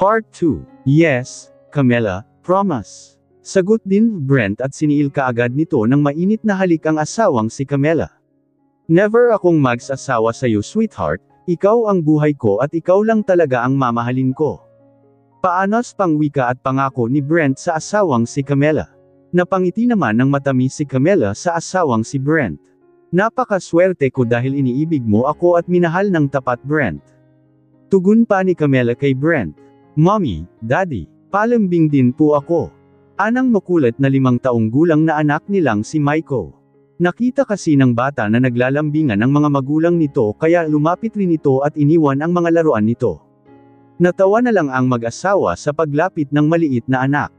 Part 2. Yes, Camilla, promise. Sagot din Brent at siniil kaagad nito ng mainit na halik ang asawang si Camilla. Never akong mag-asawa sa'yo sweetheart, ikaw ang buhay ko at ikaw lang talaga ang mamahalin ko. Paanos pang wika at pangako ni Brent sa asawang si Camilla. Napangiti naman ng matamis si Camilla sa asawang si Brent. Napakaswerte ko dahil iniibig mo ako at minahal ng tapat Brent. Tugon pa ni Camilla kay Brent. Mommy, Daddy, palambing din po ako. Anang makulat na 5 taong gulang na anak nilang si Maiko. Nakita kasi ng bata na naglalambingan ang mga magulang nito kaya lumapit rin ito at iniwan ang mga laruan nito. Natawa na lang ang mag-asawa sa paglapit ng maliit na anak.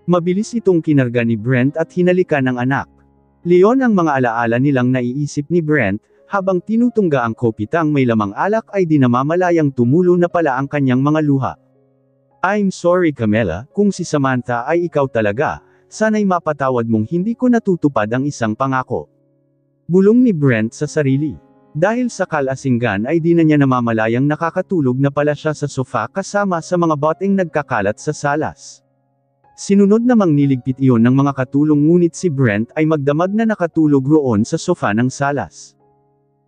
Mabilis itong kinarga ni Brent at hinalikan ng anak. Leon ang mga alaala nilang naiisip ni Brent, habang tinutungga ang kopitang may lamang alak ay di namamalayang tumulo na pala ang kanyang mga luha. I'm sorry Camilla, kung si Samantha ay ikaw talaga, sana'y mapatawad mong hindi ko natutupad ang isang pangako. Bulong ni Brent sa sarili. Dahil sa kalasinggan ay di na niya namamalayang nakakatulog na pala siya sa sofa kasama sa mga boteng nagkakalat sa salas. Sinunod namang niligpit iyon ng mga katulong ngunit si Brent ay magdamag na nakatulog roon sa sofa ng salas.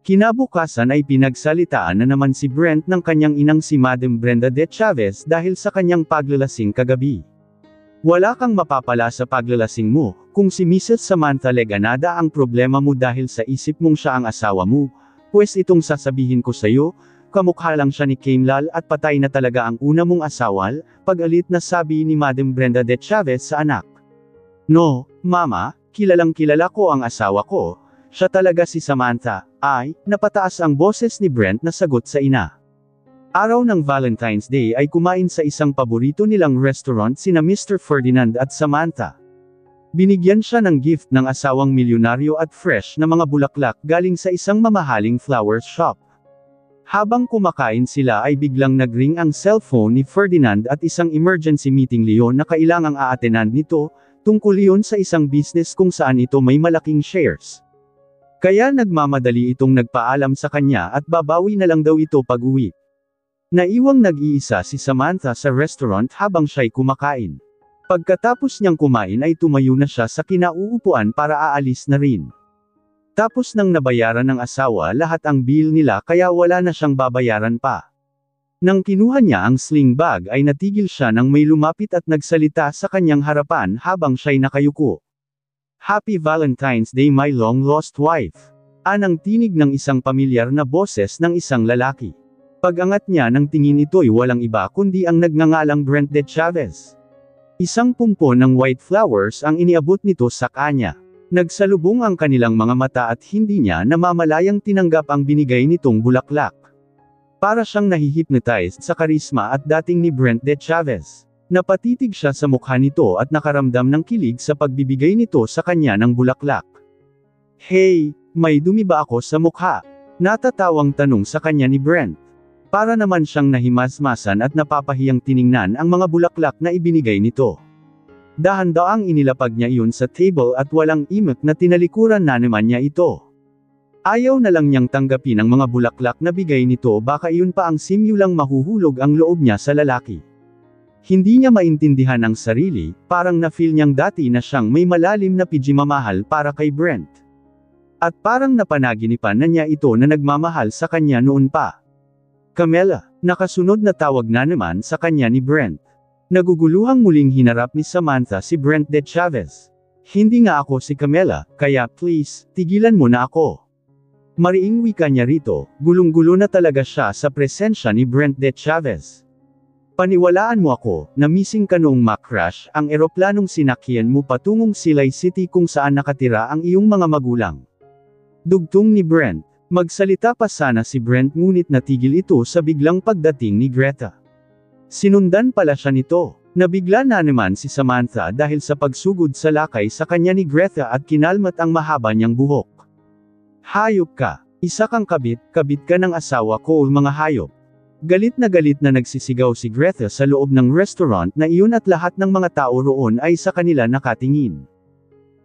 Kinabukasan ay pinagsalitaan na naman si Brent ng kanyang inang si Madam Brenda de Chavez dahil sa kanyang paglalasing kagabi. Wala kang mapapala sa paglalasing mo, kung si Mrs. Samantha Leganada ang problema mo dahil sa isip mong siya ang asawa mo, pues itong sasabihin ko sa'yo, kamukha lang siya ni Kaimlal at patay na talaga ang una mong asawal, pag-alit na sabi ni Madam Brenda de Chavez sa anak. No, Mama, kilalang kilala ko ang asawa ko, siya talaga si Samantha. Ay, napataas ang boses ni Brent na sagot sa ina. Araw ng Valentine's Day ay kumain sa isang paborito nilang restaurant sina Mr. Ferdinand at Samantha. Binigyan siya ng gift ng asawang milyonaryo at fresh na mga bulaklak galing sa isang mamahaling flowers shop. Habang kumakain sila ay biglang nagring ang cellphone ni Ferdinand at isang emergency meeting Leon na kailangang aatenan nito, tungkol iyon sa isang business kung saan ito may malaking shares. Kaya nagmamadali itong nagpaalam sa kanya at babawi na lang daw ito pag-uwi. Naiwang nag-iisa si Samantha sa restaurant habang siya'y kumakain. Pagkatapos niyang kumain ay tumayo na siya sa kinauupuan para aalis na rin. Tapos nang nabayaran ng asawa lahat ang bill nila kaya wala na siyang babayaran pa. Nang kinuha niya ang sling bag ay natigil siya nang may lumapit at nagsalita sa kanyang harapan habang siya'y nakayuko. Happy Valentine's Day my long-lost wife. Anang tinig ng isang pamilyar na boses ng isang lalaki. Pag-angat niya ng tingin ito'y walang iba kundi ang nagngangalang Brent de Chavez. Isang pumpon ng white flowers ang iniabot nito sa kanya. Nagsalubong ang kanilang mga mata at hindi niya namamalayang tinanggap ang binigay nitong bulaklak. Para siyang nahihypnotized sa karisma at dating ni Brent de Chavez. Napatitig siya sa mukha nito at nakaramdam ng kilig sa pagbibigay nito sa kanya ng bulaklak. Hey, may dumi ba ako sa mukha? Natatawang tanong sa kanya ni Brent. Para naman siyang nahimasmasan at napapahiyang tiningnan ang mga bulaklak na ibinigay nito. Dahan-daang inilapag niya iyon sa table at walang imik na tinalikuran na naman niya ito. Ayaw na lang niyang tanggapin ang mga bulaklak na bigay nito baka iyon pa ang simulang mahuhulog ang loob niya sa lalaki. Hindi niya maintindihan ang sarili, parang na-feel niyang dati na siyang may malalim na pijimamahal para kay Brent. At parang napanaginipan na niya ito na nagmamahal sa kanya noon pa. Camilla, nakasunod na tawag na naman sa kanya ni Brent. Naguguluhang muling hinarap ni Samantha si Brent de Chavez. Hindi nga ako si Camilla, kaya please, tigilan mo na ako. Mariing wika niya rito, gulong-gulo na talaga siya sa presensya ni Brent de Chavez. Paniwalaan mo ako, na missing ka noong ma-crash ang eroplanong sinakyan mo patungong Silay City kung saan nakatira ang iyong mga magulang. Dugtong ni Brent. Magsalita pa sana si Brent ngunit natigil ito sa biglang pagdating ni Greta. Sinundan pala siya nito. Nabigla na naman si Samantha dahil sa pagsugod sa lakay sa kanya ni Greta at kinalmat ang mahaba niyang buhok. Hayop ka. Isa kang kabit ka ng asawa ko o mga hayop. Galit na nagsisigaw si Greta sa loob ng restaurant na iyon at lahat ng mga tao roon ay sa kanila nakatingin.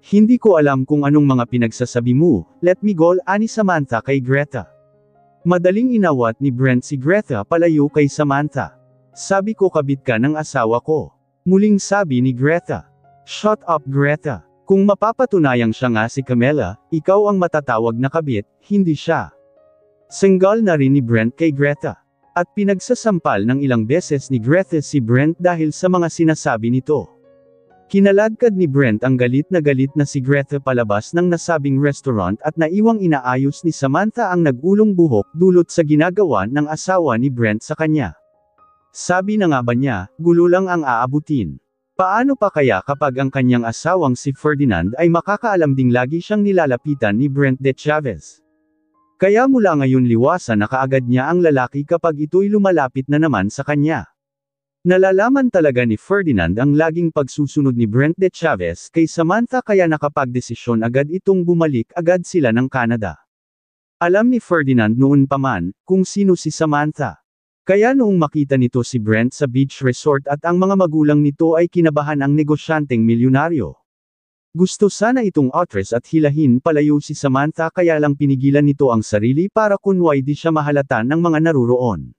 Hindi ko alam kung anong mga pinagsasabi mo, let me go, ani Samantha kay Greta. Madaling inawat ni Brent si Greta palayo kay Samantha. Sabi ko kabit ka ng asawa ko. Muling sabi ni Greta. Shut up Greta. Kung mapapatunayang siya nga si Camilla, ikaw ang matatawag na kabit, hindi siya. Senggal na rin ni Brent kay Greta. At pinagsasampal ng ilang beses ni Greta si Brent dahil sa mga sinasabi nito. Kinaladkad ni Brent ang galit na si Greta palabas ng nasabing restaurant at naiwang inaayos ni Samantha ang nag-ulong buhok dulot sa ginagawa ng asawa ni Brent sa kanya. Sabi na nga ba niya, gulo lang ang aabutin. Paano pa kaya kapag ang kanyang asawang si Ferdinand ay makakaalam ding lagi siyang nilalapitan ni Brent de Chavez? Kaya mula ngayon liwasan na kaagad niya ang lalaki kapag ito'y lumalapit na naman sa kanya. Nalalaman talaga ni Ferdinand ang laging pagsusunod ni Brent de Chavez kay Samantha kaya nakapagdesisyon agad itong bumalik agad sila ng Canada. Alam ni Ferdinand noon pa man, kung sino si Samantha. Kaya noong makita nito si Brent sa beach resort at ang mga magulang nito ay kinabahan ang negosyanteng milyonaryo. Gusto sana itong actress at hilahin palayo si Samantha kaya lang pinigilan nito ang sarili para kunway di siya mahalata ng mga naruroon.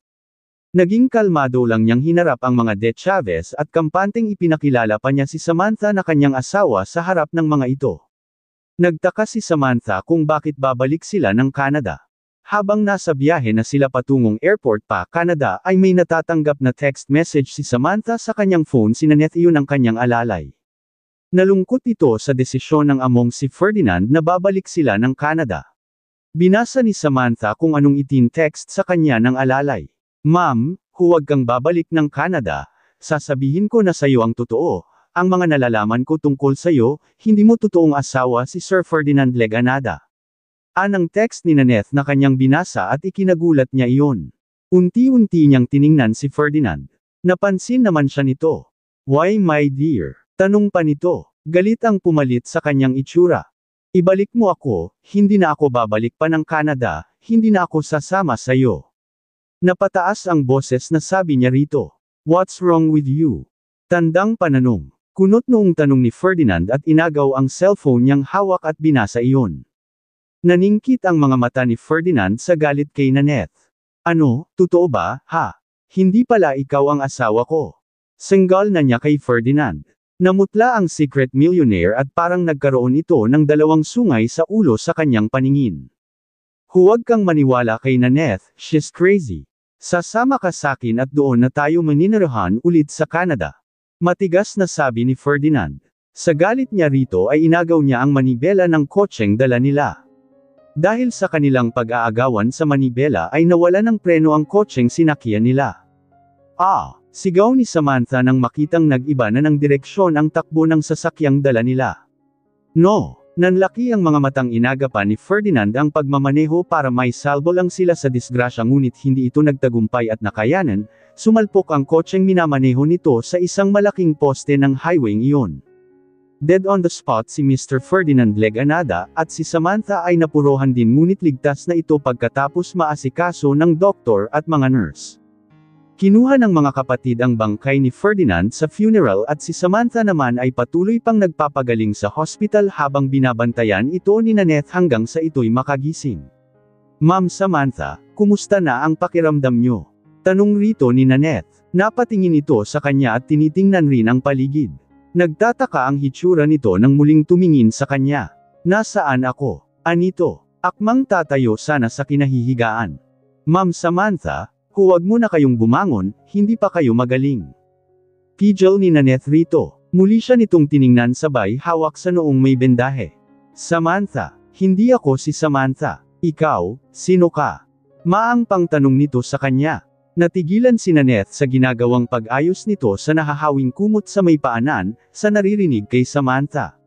Naging kalmado lang niyang hinarap ang mga de Chavez at kampanteng ipinakilala pa niya si Samantha na kanyang asawa sa harap ng mga ito. Nagtaka si Samantha kung bakit babalik sila ng Canada. Habang nasa biyahe na sila patungong airport pa Canada ay may natatanggap na text message si Samantha sa kanyang phone sinaneth iyon ang kanyang alalay. Nalungkot ito sa desisyon ng among si Ferdinand na babalik sila ng Canada. Binasa ni Samantha kung anong itin-text sa kanya ng alalay. Ma'am, huwag kang babalik ng Canada, sasabihin ko na sayo ang totoo, ang mga nalalaman ko tungkol sayo, hindi mo totoong asawa si Sir Ferdinand Leganada. Anang text ni Nanette na kanyang binasa at ikinagulat niya iyon. Unti-unti niyang tiningnan si Ferdinand. Napansin naman siya nito. Why my dear? Tanong pa nito. Galit ang pumalit sa kanyang itsura. Ibalik mo ako, hindi na ako babalik pa ng Canada, hindi na ako sasama sayo. Napataas ang boses na sabi niya rito. What's wrong with you? Tandang pananong. Kunot noong tanong ni Ferdinand at inagaw ang cellphone niyang hawak at binasa iyon. Naningkit ang mga mata ni Ferdinand sa galit kay Nanette. Ano, totoo ba, ha? Hindi pala ikaw ang asawa ko. Senggal na niya kay Ferdinand. Namutla ang secret millionaire at parang nagkaroon ito ng dalawang sungay sa ulo sa kanyang paningin. Huwag kang maniwala kay Nanette, she's crazy. Sasama ka sakin at doon na tayo maninirahan ulit sa Canada. Matigas na sabi ni Ferdinand. Sa galit niya rito ay inagaw niya ang manibela ng kotseng dala nila. Dahil sa kanilang pag-aagawan sa manibela ay nawala ng preno ang kotseng sinakyan nila. Sigaw ni Samantha nang makitang nag-iba na ng direksyon ang takbo ng sasakyang dala nila. No! Nanlaki ang mga matang inagapan ni Ferdinand ang pagmamaneho para may salbo lang sila sa disgrasya ngunit hindi ito nagtagumpay at nakayanan, sumalpok ang kotseng minamaneho nito sa isang malaking poste ng highway iyon. Dead on the spot si Mr. Ferdinand Leganada at si Samantha ay napurohan din ngunit ligtas na ito pagkatapos maasikaso ng doktor at mga nurse. Kinuha ng mga kapatid ang bangkay ni Ferdinand sa funeral at si Samantha naman ay patuloy pang nagpapagaling sa hospital habang binabantayan ito ni Nanette hanggang sa ito'y makagising. Ma'am Samantha, kumusta na ang pakiramdam nyo? Tanong rito ni Nanette. Napatingin ito sa kanya at tinitingnan rin ang paligid. Nagtataka ang hitsura nito nang muling tumingin sa kanya. Nasaan ako? Anito? Akmang tatayo sana sa kinahihigaan. Ma'am Samantha, huwag mo na kayong bumangon, hindi pa kayo magaling. Pidgel ni Nanette rito. Muli siya nitong tiningnan sabay hawak sa noong may bendahe. Samantha, hindi ako si Samantha. Ikaw, sino ka? Maang pang tanong nito sa kanya. Natigilan si Nanette sa ginagawang pag-ayos nito sa nahahawing kumot sa may paanan, sa naririnig kay Samantha.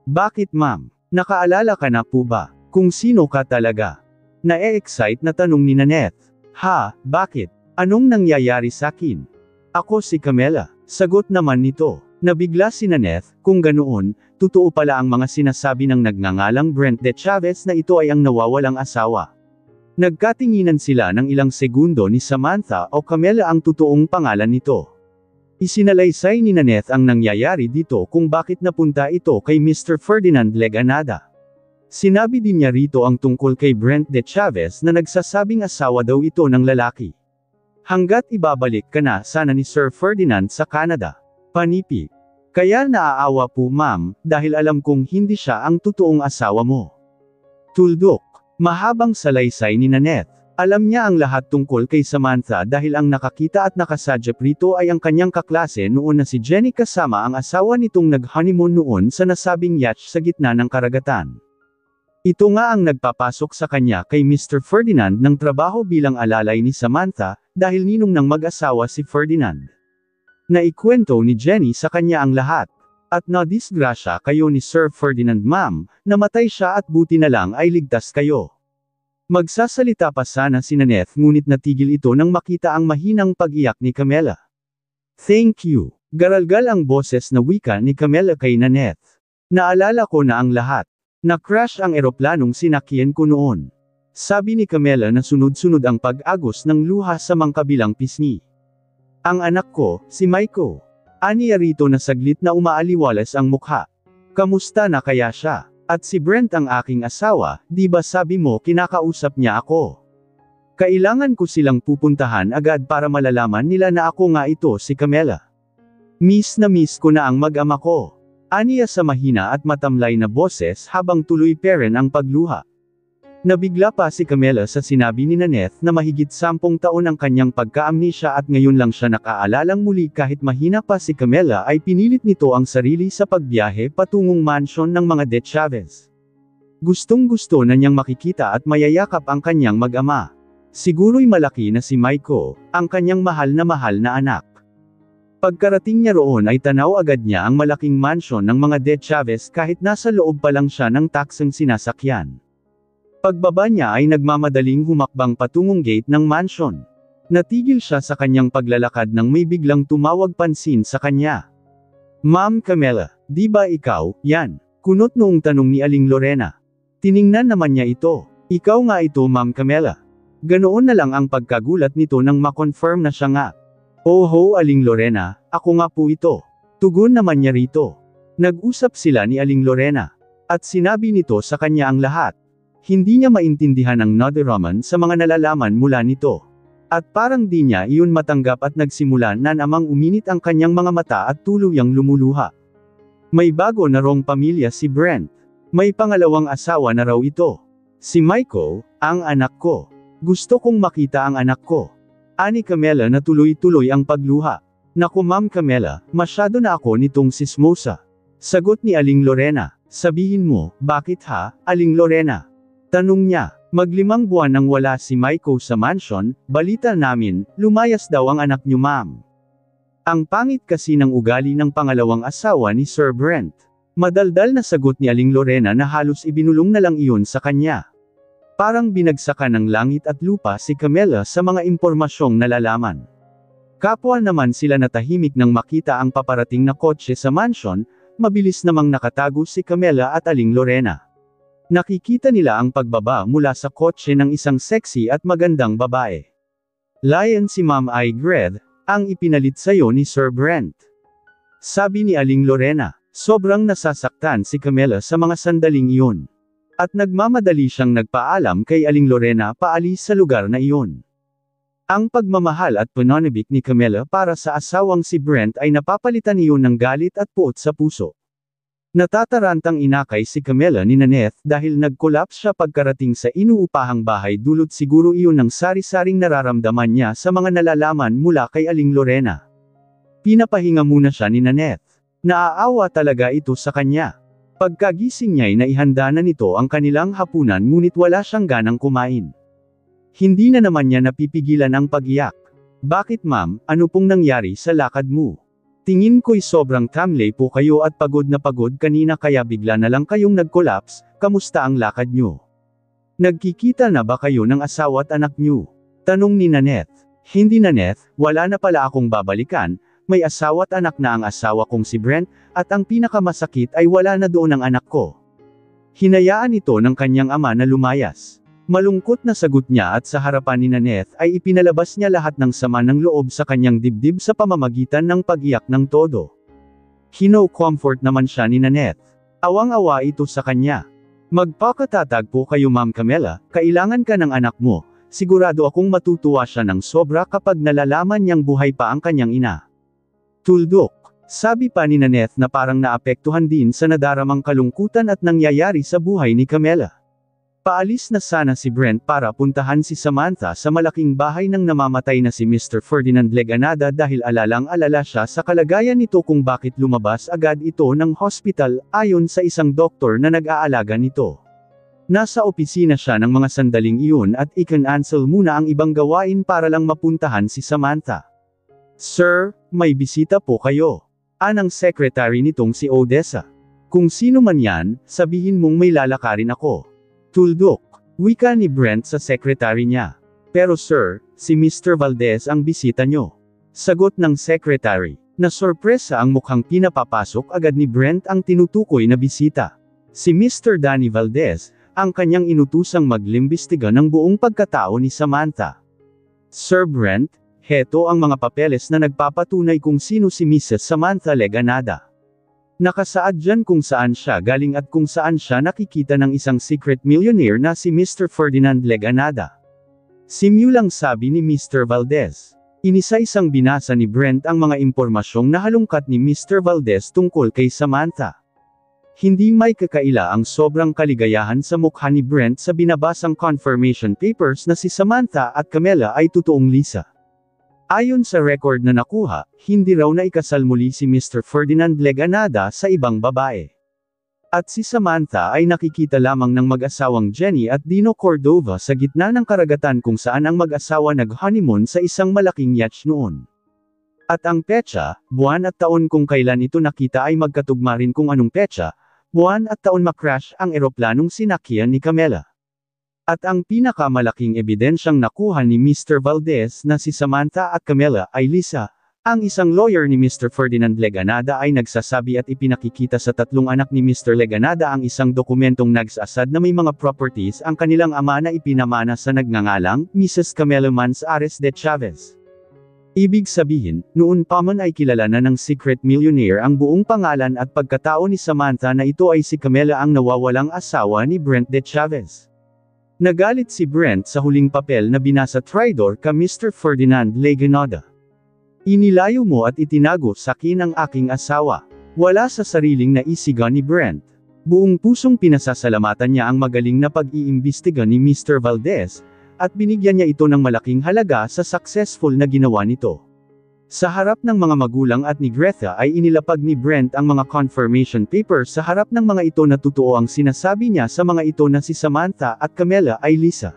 Bakit ma'am? Nakaalala ka na po ba? Kung sino ka talaga? Na-excite na tanong ni Nanette. Ha, bakit? Anong nangyayari sa akin? Ako si Camilla. Sagot naman nito. Nabigla si Nanette, kung ganoon, totoo pala ang mga sinasabi ng nagngangalang Brent de Chavez na ito ay ang nawawalang asawa. Nagkatinginan sila ng ilang segundo ni Samantha o Camilla ang totoong pangalan nito. Isinalaysay ni Nanette ang nangyayari dito kung bakit napunta ito kay Mr. Ferdinand Leganada. Sinabi din niya rito ang tungkol kay Brent de Chavez na nagsasabing asawa daw ito ng lalaki. Hanggat ibabalik ka na sana ni Sir Ferdinand sa Canada. Panipi. Kaya naaawa po ma'am, dahil alam kong hindi siya ang totoong asawa mo. Tuldok. Mahabang salaysay ni Nanette. Alam niya ang lahat tungkol kay Samantha dahil ang nakakita at nakasadyap rito ay ang kanyang kaklase noon na si Jenny kasama ang asawa nitong nag-honeymoon noon sa nasabing yacht sa gitna ng karagatan. Ito nga ang nagpapasok sa kanya kay Mr. Ferdinand ng trabaho bilang alalay ni Samantha, dahil ninong ng mag-asawa si Ferdinand. Naikwento ni Jenny sa kanya ang lahat. At nadisgrasya kayo ni Sir Ferdinand ma'am, namatay siya at buti na lang ay ligtas kayo. Magsasalita pa sana si Nanette ngunit natigil ito nang makita ang mahinang pag-iyak ni Camella. Thank you. Garalgal ang boses na wika ni Camella kay Nanette. Naalala ko na ang lahat. Na-crash ang eroplanong sinakyan ko noon. Sabi ni Camella na sunod-sunod ang pag-agos ng luha sa mangkabilang pisngi. Ang anak ko, si Maiko. Aniya rito na saglit na umaaliwalas ang mukha. Kamusta na kaya siya? At si Brent ang aking asawa, di ba sabi mo kinakausap niya ako? Kailangan ko silang pupuntahan agad para malalaman nila na ako nga ito si Camella. Miss na miss ko na ang mag-ama ko. Aniya sa mahina at matamlay na boses habang tuloy pa rin ang pagluha. Nabigla pa si Camella sa sinabi ni Nanette na mahigit 10 taon ang kanyang pagka-amnesia at ngayon lang siya nakaalalang muli kahit mahina pa si Camella ay pinilit nito ang sarili sa pagbiyahe patungong mansyon ng mga De Chavez. Gustong-gusto na niyang makikita at mayayakap ang kanyang mag-ama. Siguro'y malaki na si Maiko, ang kanyang mahal na anak. Pagkarating niya roon ay tanaw agad niya ang malaking mansyon ng mga De Chavez kahit nasa loob pa lang siya ng taksang sinasakyan. Pagbaba niya ay nagmamadaling humakbang patungong gate ng mansyon. Natigil siya sa kanyang paglalakad nang may biglang tumawag pansin sa kanya. Ma'am Camella, di ba ikaw, yan? Kunot noong tanong ni Aling Lorena. Tiningnan naman niya ito. Ikaw nga ito Ma'am Camella. Ganoon na lang ang pagkagulat nito nang makonfirm na siya nga. Oho Aling Lorena, ako nga po ito. Tugon naman niya rito. Nag-usap sila ni Aling Lorena. At sinabi nito sa kanya ang lahat. Hindi niya maintindihan ang noderaman sa mga nalalaman mula nito. At parang di niya iyon matanggap at nagsimula na namang uminit ang kanyang mga mata at tuluyang lumuluha. May bago na rong pamilya si Brent. May pangalawang asawa na raw ito. Si Maiko, ang anak ko. Gusto kong makita ang anak ko. Ani Camella na tuloy-tuloy ang pagluha. Naku Ma'am Camella, masyado na ako nitong sismosa. Sagot ni Aling Lorena. Sabihin mo, bakit ha, Aling Lorena? Tanong niya, mag5 buwan nang wala si Maiko sa mansyon, balita namin, lumayas daw ang anak niyo ma'am. Ang pangit kasi ng ugali ng pangalawang asawa ni Sir Brent. Madaldal na sagot ni Aling Lorena na halos ibinulong na lang iyon sa kanya. Parang binagsakan ng langit at lupa si Camella sa mga impormasyong nalalaman. Kapwa naman sila natahimik nang makita ang paparating na kotse sa mansyon, mabilis namang nakatago si Camella at Aling Lorena. Nakikita nila ang pagbaba mula sa kotse ng isang sexy at magandang babae. Lion si Ma'am Aigred, ang ipinalit sayo ni Sir Brent. Sabi ni Aling Lorena, sobrang nasasaktan si Camella sa mga sandaling iyon. At nagmamadali siyang nagpaalam kay Aling Lorena paalis sa lugar na iyon. Ang pagmamahal at pananabik ni Camella para sa asawang si Brent ay napapalitan iyon ng galit at puot sa puso. Natatarantang inakay si Camella ni Nanette dahil nag-collapse siya pagkarating sa inuupahang bahay dulot siguro iyon ng sari-saring nararamdaman niya sa mga nalalaman mula kay Aling Lorena. Pinapahinga muna siya ni Nanette. Naaawa talaga ito sa kanya. Pagkagising niya ay naihanda na nito ang kanilang hapunan ngunit wala siyang ganang kumain. Hindi na naman niya napipigilan ang pag-iyak. Bakit ma'am, ano pong nangyari sa lakad mo? Tingin ko'y sobrang tamlay po kayo at pagod na pagod kanina kaya bigla na lang kayong nag-collapse, kamusta ang lakad nyo? Nagkikita na ba kayo ng asawa at anak nyo? Tanong ni Nanette. Hindi Nanette, wala na pala akong babalikan, may asawa at anak na ang asawa kong si Brent, at ang pinakamasakit ay wala na doon ang anak ko. Hinayaan ito ng kanyang ama na lumayas. Malungkot na sagot niya at sa harapan ni Nanette ay ipinalabas niya lahat ng sama ng loob sa kanyang dibdib sa pamamagitan ng pag-iyak ng todo. Hino-comfort naman siya ni Nanette. Awang-awa ito sa kanya. Magpakatatag po kayo Ma'am Camella, kailangan ka ng anak mo, sigurado akong matutuwa siya ng sobra kapag nalalaman niyang buhay pa ang kanyang ina. Tuldok. Sabi pa ni Nanette na parang naapektuhan din sa nadaramang kalungkutan at nangyayari sa buhay ni Camilla. Paalis na sana si Brent para puntahan si Samantha sa malaking bahay ng namamatay na si Mr. Ferdinand Leganada dahil alalang-alala siya sa kalagayan nito kung bakit lumabas agad ito ng hospital, ayon sa isang doktor na nag-aalaga nito. Nasa opisina siya ng mga sandaling iyon at i-cancel muna ang ibang gawain para lang mapuntahan si Samantha. "Sir, may bisita po kayo." Anang secretary nitong si Odessa. "Kung sino man yan, sabihin mong may lalakarin ako." Tuldok. Wika ni Brent sa secretary niya. "Pero sir, si Mr. Valdez ang bisita nyo." Sagot ng secretary. Nasorpresa ang mukhang pinapapasok agad ni Brent ang tinutukoy na bisita. Si Mr. Danny Valdez, ang kanyang inutusang maglimbestiga ng buong pagkatao ni Samantha. "Sir Brent, heto ang mga papeles na nagpapatunay kung sino si Mrs. Samantha Leganada. Nakasaad dyan kung saan siya galing at kung saan siya nakikita ng isang secret millionaire na si Mr. Ferdinand Leganada." Simulang sabi ni Mr. Valdez. Inisa-isang binasa ni Brent ang mga impormasyong nahalungkat ni Mr. Valdez tungkol kay Samantha. Hindi may kakaila ang sobrang kaligayahan sa mukha ni Brent sa binabasang confirmation papers na si Samantha at Camilla ay totoong Lisa. Ayon sa record na nakuha, hindi raw na ikasal muli si Mr. Ferdinand Leganada sa ibang babae. At si Samantha ay nakikita lamang ng mag-asawang Jenny at Dino Cordova sa gitna ng karagatan kung saan ang mag-asawa nag-honeymoon sa isang malaking yacht noon. At ang petsa, buwan at taon kung kailan ito nakita ay magkatugma rin kung anong petsa, buwan at taon makrash ang eroplanong sinakyan ni Camilla. At ang pinakamalaking ebidensyang nakuha ni Mr. Valdez na si Samantha at Camilla ay Lisa, ang isang lawyer ni Mr. Ferdinand Leganada ay nagsasabi at ipinakikita sa tatlong anak ni Mr. Leganada ang isang dokumentong nagsasad na may mga properties ang kanilang ama na ipinamana sa nagngangalang Mrs. Camilla Manzares de Chavez. Ibig sabihin, noon pa man ay kilala na ng secret millionaire ang buong pangalan at pagkatao ni Samantha na ito ay si Camilla ang nawawalang asawa ni Brent de Chavez. Nagalit si Brent sa huling papel na binasa traidor ka Mr. Ferdinand Leganada. "Inilayo mo at itinago sa akin ang aking asawa." Wala sa sariling naisiga ni Brent. Buong pusong pinasasalamatan niya ang magaling na pag-iimbestiga ni Mr. Valdez, at binigyan niya ito ng malaking halaga sa successful na ginawa nito. Sa harap ng mga magulang at ni Greta ay inilapag ni Brent ang mga confirmation papers sa harap ng mga ito na totoo ang sinasabi niya sa mga ito na si Samantha at Camilla ay Lisa.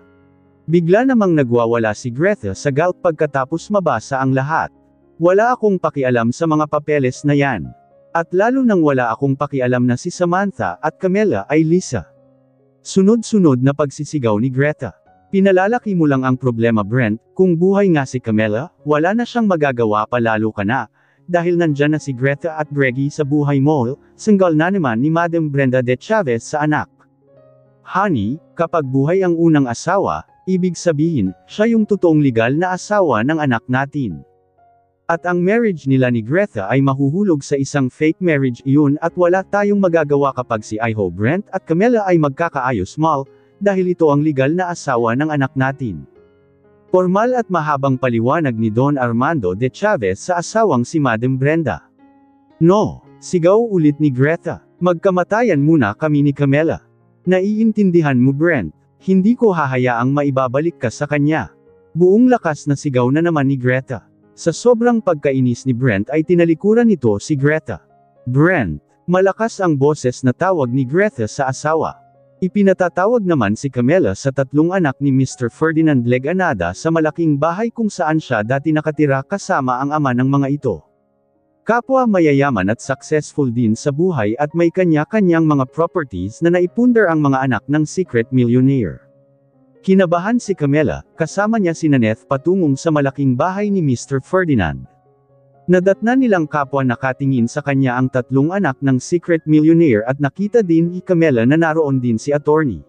Bigla namang nagwawala si Greta sa galit pagkatapos mabasa ang lahat. "Wala akong pakialam sa mga papeles na yan. At lalo nang wala akong pakialam na si Samantha at Camilla ay Lisa." Sunod-sunod na pagsisigaw ni Greta. "Pinalalaki mo lang ang problema Brent, kung buhay nga si Camilla, wala na siyang magagawa pa lalo ka na, dahil nandyan na si Greta at Greggy sa buhay mo, single na naman ni Madam Brenda de Chavez sa anak. Honey, kapag buhay ang unang asawa, ibig sabihin, siya yung totoong legal na asawa ng anak natin. At ang marriage nila ni Greta ay mahuhulog sa isang fake marriage iyon at wala tayong magagawa kapag si Iho Brent at Camilla ay magkakaayos mal, dahil ito ang legal na asawa ng anak natin." Formal at mahabang paliwanag ni Don Armando de Chavez sa asawang si Madam Brenda. "No," sigaw ulit ni Greta. "Magkamatayan muna kami ni Camilla. Naiintindihan mo Brent, hindi ko hahayaang maibabalik ka sa kanya." Buong lakas na sigaw na naman ni Greta. Sa sobrang pagkainis ni Brent ay tinalikuran nito si Greta. "Brent," malakas ang boses na tawag ni Greta sa asawa. Ipinatatawag naman si Camilla sa tatlong anak ni Mr. Ferdinand Leganada sa malaking bahay kung saan siya dati nakatira kasama ang ama ng mga ito. Kapwa mayayaman at successful din sa buhay at may kanya-kanyang mga properties na naipundar ang mga anak ng secret millionaire. Kinabahan si Camilla, kasama niya si Nanette patungong sa malaking bahay ni Mr. Ferdinand. Nadatnan nilang kapwa nakatingin sa kanya ang tatlong anak ng secret millionaire at nakita din ni Camilla na naroon din si Attorney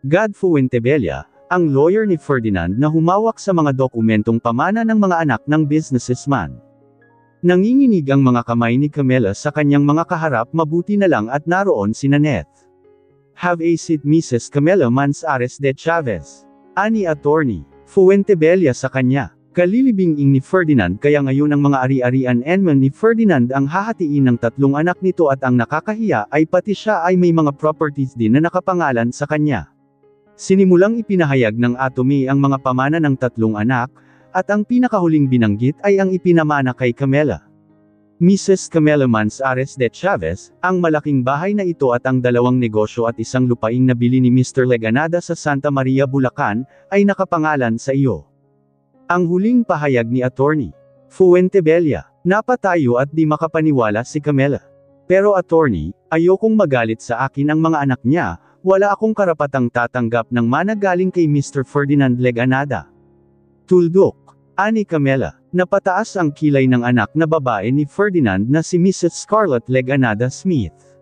God Fuentebella, ang lawyer ni Ferdinand na humawak sa mga dokumentong pamana ng mga anak ng businessman. Nanginginig ang mga kamay ni Camilla sa kanyang mga kaharap, mabuti na lang at naroon si Nanette. "Have a seat Mrs. Camilla Manzares de Chavez." Ani Attorney Fuentebella sa kanya. Kalilibing-ing ni Ferdinand kaya ngayon ang mga ari-arian enman ni Ferdinand ang hahatiin ng tatlong anak nito at ang nakakahiya ay pati siya ay may mga properties din na nakapangalan sa kanya. Sinimulang ipinahayag ng Atome ang mga pamana ng tatlong anak, at ang pinakahuling binanggit ay ang ipinamana kay Camela. Mrs. Camela Manzares de Chavez, ang malaking bahay na ito at ang dalawang negosyo at isang lupaing nabili ni Mr. Leganada sa Santa Maria, Bulacan, ay nakapangalan sa iyo. Ang huling pahayag ni Attorney Fuentebella, napatayo at di makapaniwala si Camela. Pero attorney, ayokong magalit sa akin ang mga anak niya, wala akong karapatang tatanggap ng managaling kay Mr. Ferdinand Leganada. Tuldok, ani Camela, napataas ang kilay ng anak na babae ni Ferdinand na si Mrs. Scarlett Leganada Smith.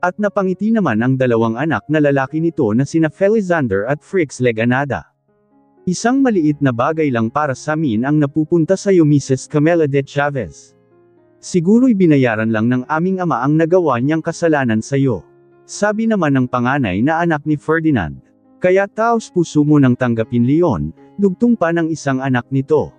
At napangiti naman ang dalawang anak na lalaki nito na sina Felizander at Frix Leganada. Isang maliit na bagay lang para sa amin ang napupunta sa iyo Mrs. Camela de Chavez. Siguro'y binayaran lang ng aming ama ang nagawa niyang kasalanan sa iyo. Sabi naman ng panganay na anak ni Ferdinand. Kaya taos puso mo nang tanggapin Leon, dugtong pa ng isang anak nito.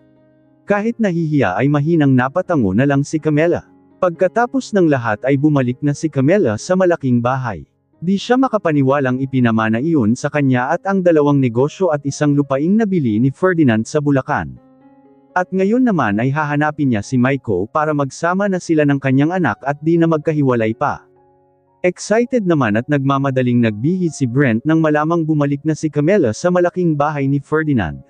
Kahit nahihiya ay mahinang napatango na lang si Camela. Pagkatapos ng lahat ay bumalik na si Camela sa malaking bahay. Di siya makapaniwalang ipinamana iyon sa kanya at ang dalawang negosyo at isang lupaing nabili ni Ferdinand sa Bulacan. At ngayon naman ay hahanapin niya si Maiko para magsama na sila ng kanyang anak at di na magkahiwalay pa. Excited naman at nagmamadaling nagbihis si Brent nang malamang bumalik na si Camela sa malaking bahay ni Ferdinand.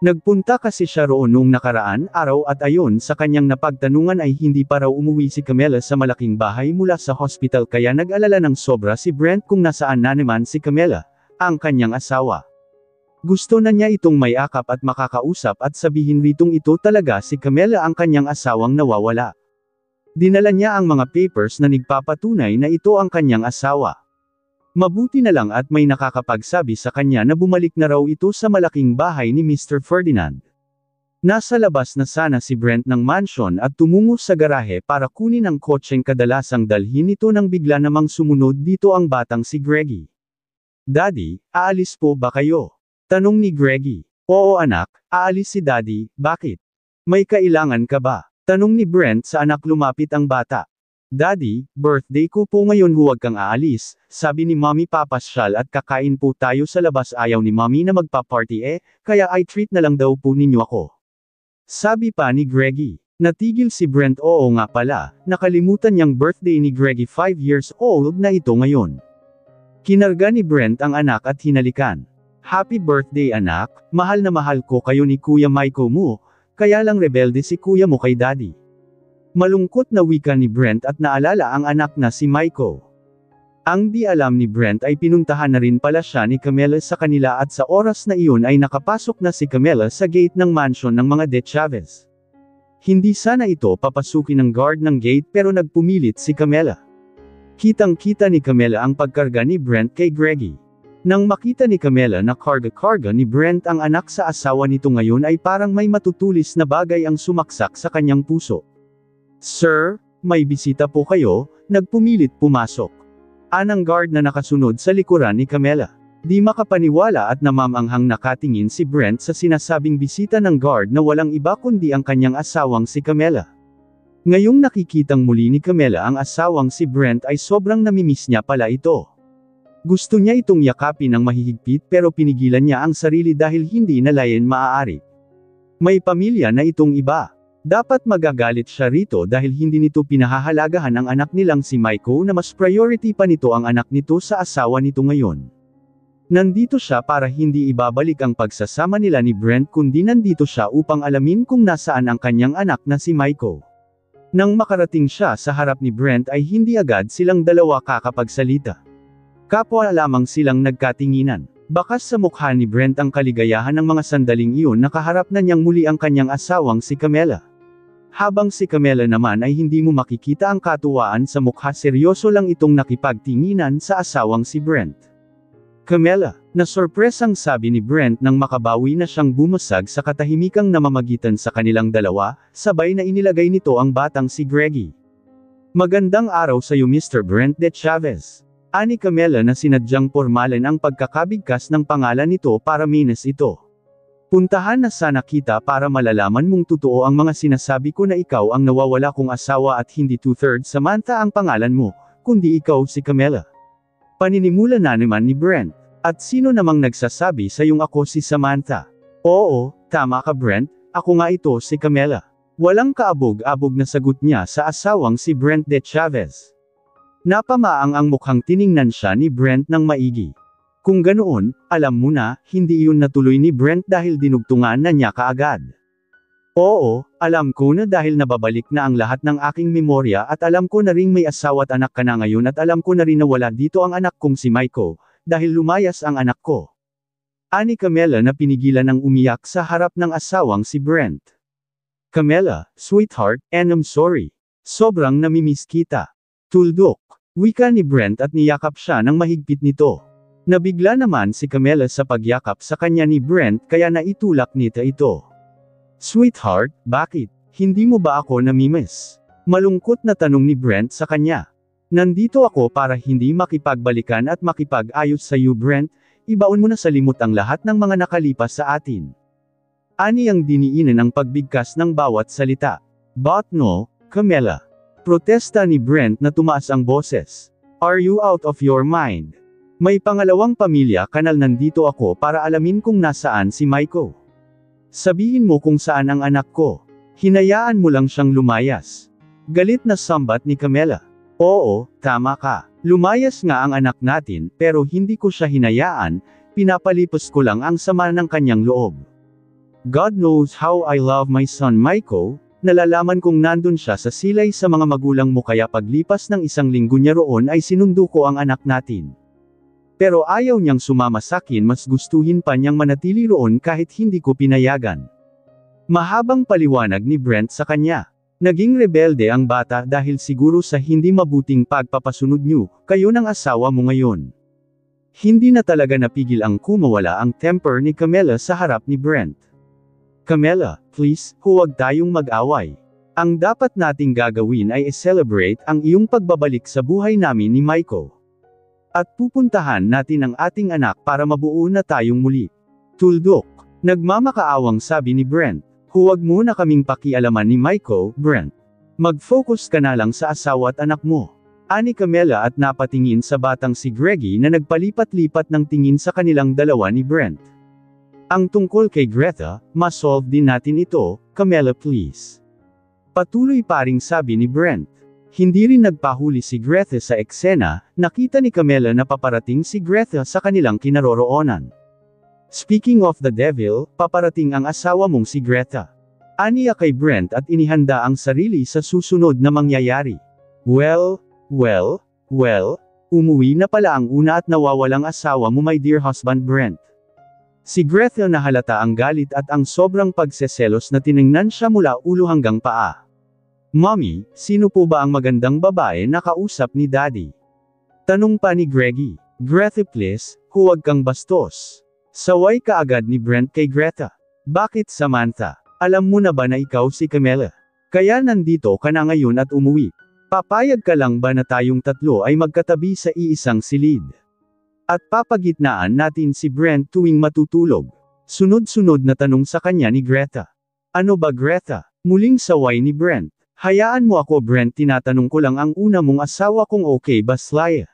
Nagpunta kasi siya roon noong nakaraan araw at ayon sa kanyang napagtanungan ay hindi pa raw umuwi si Camela sa malaking bahay mula sa hospital kaya nag-alala ng sobra si Brent kung nasaan na naman si Camela, ang kanyang asawa. Gusto na niya itong mayakap at makakausap at sabihin ritong ito talaga si Camela ang kanyang asawang nawawala. Dinala niya ang mga papers na nagpapatunay na ito ang kanyang asawa. Mabuti na lang at may nakakapagsabi sa kanya na bumalik na raw ito sa malaking bahay ni Mr. Ferdinand. Nasa labas na sana si Brent ng mansion at tumungo sa garahe para kunin ang kotseng kadalasang dalhin nito nang bigla namang sumunod dito ang batang si Greggy. Daddy, aalis po ba kayo? Tanong ni Greggy. Oo anak, aalis si Daddy, bakit? May kailangan ka ba? Tanong ni Brent sa anak lumapit ang bata. Daddy, birthday ko po ngayon huwag kang aalis, sabi ni Mommy papasyal at kakain po tayo sa labas ayaw ni Mommy na magpa-party kaya I treat na lang daw po ninyo ako. Sabi pa ni Greggy. Natigil si Brent oo nga pala, nakalimutan niyang birthday ni Greggy 5 years old na ito ngayon. Kinarga ni Brent ang anak at hinalikan. Happy birthday anak, mahal na mahal ko kayo ni Kuya Maiko mo, kaya lang rebelde si Kuya mo kay Daddy. Malungkot na wika ni Brent at naalala ang anak na si Maiko. Ang di alam ni Brent ay pinuntahan na rin pala siya ni Camela sa kanila at sa oras na iyon ay nakapasok na si Camela sa gate ng mansion ng mga De Chavez. Hindi sana ito papasukin ng guard ng gate pero nagpumilit si Camela. Kitang-kita ni Camela ang pagkarga ni Brent kay Greggy. Nang makita ni Camela na karga-karga ni Brent ang anak sa asawa nito ngayon ay parang may matutulis na bagay ang sumaksak sa kanyang puso. Sir, may bisita po kayo, nagpumilit pumasok. Anang guard na nakasunod sa likuran ni Camela. Di makapaniwala at namamanghang nakatingin si Brent sa sinasabing bisita ng guard na walang iba kundi ang kanyang asawang si Camela. Ngayong nakikitang muli ni Camela ang asawang si Brent ay sobrang namimiss niya pala ito. Gusto niya itong yakapin ng mahihigpit pero pinigilan niya ang sarili dahil hindi na layan maaari. May pamilya na itong iba. Dapat magagalit siya rito dahil hindi nito pinahahalagahan ang anak nilang si Maiko na mas priority pa nito ang anak nito sa asawa nito ngayon. Nandito siya para hindi ibabalik ang pagsasama nila ni Brent kundi nandito siya upang alamin kung nasaan ang kanyang anak na si Maiko. Nang makarating siya sa harap ni Brent ay hindi agad silang dalawa kakapagsalita. Kapwa lamang silang nagkatinginan. Bakas sa mukha ni Brent ang kaligayahan ng mga sandaling iyon nakaharap na niyang muli ang kanyang asawang si Camela. Habang si Camela naman ay hindi mo makikita ang katuwaan sa mukha seryoso lang itong nakipagtinginan sa asawang si Brent. Camela, na sorpresang sabi ni Brent nang makabawi na siyang bumasag sa katahimikang namamagitan sa kanilang dalawa, sabay na inilagay nito ang batang si Greggy. Magandang araw sa iyo Mr. Brent de Chavez. Ani Camela na sinadyang pormalan ang pagkakabigkas ng pangalan nito para minus ito. Puntahan na sana kita para malalaman mong totoo ang mga sinasabi ko na ikaw ang nawawala kong asawa at hindi 2/3 Samantha ang pangalan mo, kundi ikaw si Camela. Paninimula na naman ni Brent. At sino namang nagsasabi sa iyong ako si Samantha? Oo, tama ka Brent, ako nga ito si Camela. Walang kaabog-abog na sagot niya sa asawang si Brent de Chavez. Napamaang ang mukhang tiningnan siya ni Brent ng maigi. Kung ganoon, alam mo na, hindi iyon natuloy ni Brent dahil dinugtungan na niya kaagad. Oo, alam ko na dahil nababalik na ang lahat ng aking memorya at alam ko na ring may asawa at anak ka na ngayon at alam ko na rin na wala dito ang anak kong si Maiko, dahil lumayas ang anak ko. Ani Camela na pinigilan ng umiyak sa harap ng asawang si Brent. Camela, sweetheart, and I'm sorry. Sobrang namimiss kita. Tuldok. Wika ni Brent at niyakap siya ng mahigpit nito. Nabigla naman si Camela sa pagyakap sa kanya ni Brent kaya naitulak nita ito. Sweetheart, bakit? Hindi mo ba ako namimiss? Malungkot na tanong ni Brent sa kanya. Nandito ako para hindi makipagbalikan at makipag-ayos sa iyo Brent, ibaon mo na sa limot ang lahat ng mga nakalipas sa atin. Ani ang diniinan ang pagbigkas ng bawat salita. But no, Camela. Protesta ni Brent na tumaas ang boses. Are you out of your mind? May pangalawang pamilya kanal nandito ako para alamin kung nasaan si Maiko. Sabihin mo kung saan ang anak ko. Hinayaan mo lang siyang lumayas. Galit na sambat ni Camela. Oo, tama ka. Lumayas nga ang anak natin, pero hindi ko siya hinayaan, pinapalipos ko lang ang sama ng kanyang loob. God knows how I love my son Maiko, nalalaman kong nandun siya sa silay sa mga magulang mo kaya paglipas ng isang linggo niya roon ay sinundo ko ang anak natin. Pero ayaw niyang sumama sakin mas gustuhin pa niyang manatili roon kahit hindi ko pinayagan. Mahabang paliwanag ni Brent sa kanya. Naging rebelde ang bata dahil siguro sa hindi mabuting pagpapasunod niyo, kayo ng asawa mo ngayon. Hindi na talaga napigil ang kumawala ang temper ni Camela sa harap ni Brent. Camela, please, huwag tayong mag-away. Ang dapat nating gagawin ay i-celebrate ang iyong pagbabalik sa buhay namin ni Maiko. At pupuntahan natin ang ating anak para mabuo na tayong muli. Tuldok. Nagmamakaawang sabi ni Brent. Huwag mo na kaming pakialaman ni Maiko, Brent. Mag-focus ka na lang sa asawa at anak mo. Ani Camela at napatingin sa batang si Greggy na nagpalipat-lipat ng tingin sa kanilang dalawa ni Brent. Ang tungkol kay Greta, ma-solve din natin ito, Camela please. Patuloy pa ring sabi ni Brent. Hindi rin nagpahuli si Greta sa eksena, nakita ni Camela na paparating si Greta sa kanilang kinaroroonan. Speaking of the devil, paparating ang asawa mong si Greta. Aniya kay Brent at inihanda ang sarili sa susunod na mangyayari. Well, umuwi na pala ang una at nawawalang asawa mo my dear husband Brent. Si Greta na halata ang galit at ang sobrang pagseselos na tiningnan siya mula ulo hanggang paa. Mommy, sino po ba ang magandang babae na kausap ni Daddy? Tanong pa ni Greggy. Greta please, huwag kang bastos. Saway kaagad ni Brent kay Greta. Bakit Samantha? Alam mo na ba na ikaw si Camela? Kaya nandito ka na ngayon at umuwi. Papayag ka lang ba na tayong tatlo ay magkatabi sa iisang silid? At papagitnaan natin si Brent tuwing matutulog. Sunod-sunod na tanong sa kanya ni Greta. Ano ba Greta? Muling saway ni Brent. Hayaan mo ako Brent, tinatanong ko lang ang una mong asawa kung okay ba Slaya.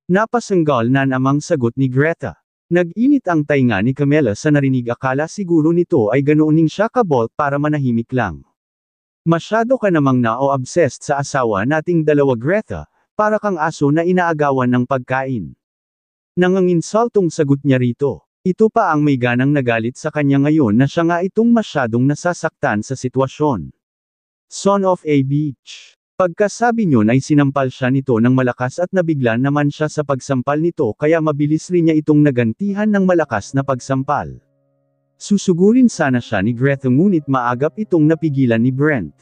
Napasanggal na namang sagot ni Greta. Nag-init ang tainga ni Camela sa narinig, akala siguro nito ay ganooning siya kabolt para manahimik lang. Masyado ka namang na-obsessed sa asawa nating dalawa Greta, para kang aso na inaagawan ng pagkain. Nanganginsultong sagot niya rito. Ito pa ang may ganang nagalit sa kanya ngayon na siya nga itong masyadong nasasaktan sa sitwasyon. Son of a bitch. Pagkasabi niyon ay sinampal siya nito ng malakas at nabigla naman siya sa pagsampal nito kaya mabilis rin niya itong nagantihan ng malakas na pagsampal. Susugurin sana siya ni Greta ngunit maagap itong napigilan ni Brent.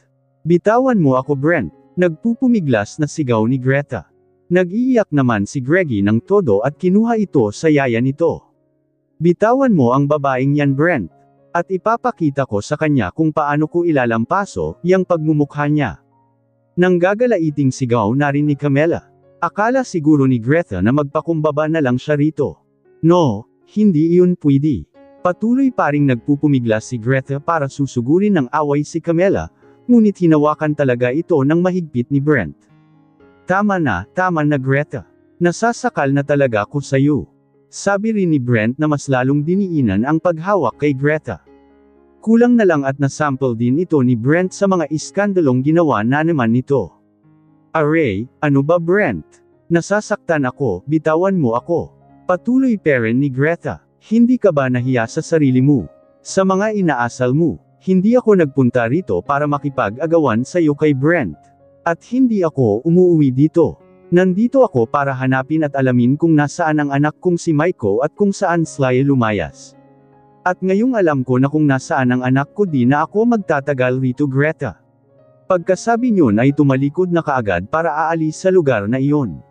Bitawan mo ako Brent. Nagpupumiglas na sigaw ni Greta. Nag-iiyak naman si Greggy ng todo at kinuha ito sa yaya nito. Bitawan mo ang babaeng yan Brent. At ipapakita ko sa kanya kung paano ko ilalampaso yang pagmumukha niya. Nang gagalaiting sigaw na rin ni Camela. Akala siguro ni Greta na magpakumbaba na lang siya rito. No, hindi iyon pwede. Patuloy pa ring nagpupumigla si Greta para susugurin ng away si Camilla, ngunit hinawakan talaga ito ng mahigpit ni Brent. Tama na Greta. Nasasakal na talaga ko sa'yo. Sabi rin ni Brent na mas lalong diniinan ang paghawak kay Greta. Kulang na lang at nasample din ito ni Brent sa mga iskandalong ginawa na naman nito. Aray, ano ba Brent? Nasasaktan ako, bitawan mo ako. Patuloy pa rin ni Greta. Hindi ka ba nahiya sa sarili mo? Sa mga inaasal mo? Hindi ako nagpunta rito para makipag-agawan sa'yo kay Brent. At hindi ako umuwi dito. Nandito ako para hanapin at alamin kung nasaan ang anak kong si Maiko at kung saan sila lumayas. At ngayong alam ko na kung nasaan ang anak ko di na ako magtatagal rito Greta. Pagkasabi niyon ay tumalikod na kaagad para aalis sa lugar na iyon.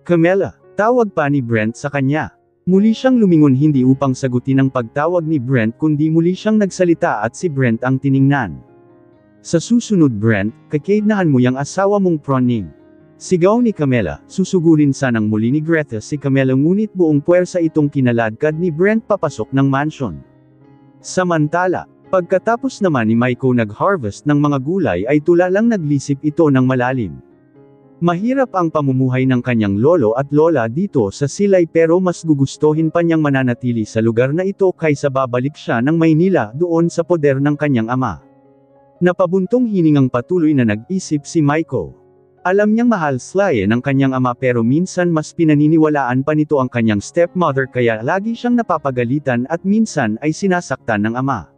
Camilla, tawag pa ni Brent sa kanya. Muli siyang lumingon hindi upang sagutin ang pagtawag ni Brent kundi muli siyang nagsalita at si Brent ang tiningnan. Sa susunod Brent, kakaidnahan mo yang asawa mong proning. Sigaw ni Camilla, susugurin sanang muli ni Greta si Camilla ngunit buong puwersa itong kinaladkad ni Brent papasok ng mansion. Samantala, pagkatapos naman ni Maiko nag-harvest ng mga gulay ay tulalang naglisip ito ng malalim. Mahirap ang pamumuhay ng kanyang lolo at lola dito sa Silay pero mas gugustuhin pa niyang mananatili sa lugar na ito kaysa babalik siya ng Maynila doon sa poder ng kanyang ama. Napabuntong hiningang patuloy na nag-isip si Maiko. Alam niyang mahal Sly ng kanyang ama pero minsan mas pinaniniwalaan pa nito ang kanyang stepmother kaya lagi siyang napapagalitan at minsan ay sinasaktan ng ama.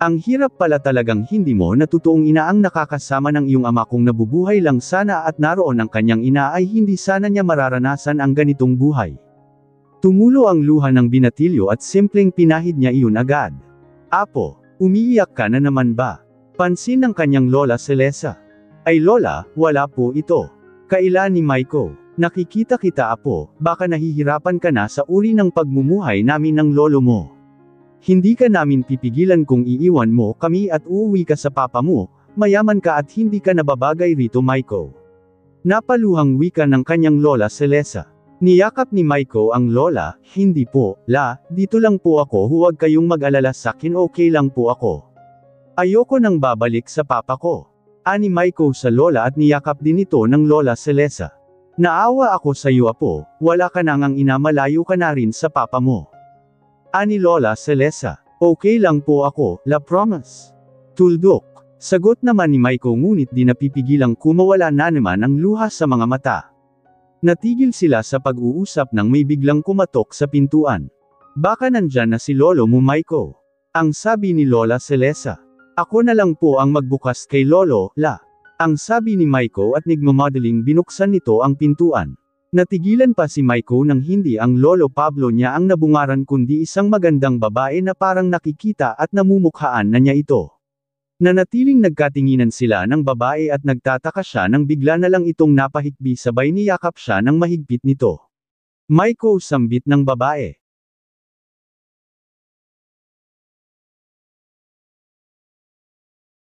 Ang hirap pala talagang hindi mo na totoong ina ang nakakasama ng iyong ama kung nabubuhay lang sana at naroon ang kanyang ina ay hindi sana niya mararanasan ang ganitong buhay. Tumulo ang luha ng binatilyo at simpleng pinahid niya iyon agad. Apo, umiiyak ka na naman ba? Pansin ng kanyang lola Celesa. Ay lola, wala po ito. Kaila ni Maiko. Nakikita kita apo, baka nahihirapan ka na sa uri ng pagmumuhay namin ng lolo mo. Hindi ka namin pipigilan kung iiwan mo kami at uuwi ka sa papa mo, mayaman ka at hindi ka nababagay rito Maiko. Napaluhang wika ng kanyang lola Celesa. Niyakap ni Maiko ang lola, hindi po, dito lang po ako huwag kayong mag-alala sakin okay lang po ako. Ayoko nang babalik sa papa ko. Ani Maiko sa lola at niyakap din ito ng lola Celesa. Naawa ako sa iyo apo, wala ka nang ang ina malayo ka na rin sa papa mo. Ani Lola Celesa, okay lang po ako, promise. Tuldok. Sagot naman ni Maiko ngunit di napipigilang kumawala na naman ang luha sa mga mata. Natigil sila sa pag-uusap nang may biglang kumatok sa pintuan. Baka nandyan na si lolo mo Maiko. Ang sabi ni Lola Celesa. Ako na lang po ang magbukas kay lolo, Ang sabi ni Maiko at nagmamadaling binuksan nito ang pintuan. Natigilan pa si Maiko nang hindi ang lolo Pablo niya ang nabungaran kundi isang magandang babae na parang nakikita at namumukhaan na niya ito. Nanatiling nagkatinginan sila ng babae at nagtataka siya nang bigla na lang itong napahikbi sabay niyakap siya ng mahigpit nito. Maiko sambit ng babae.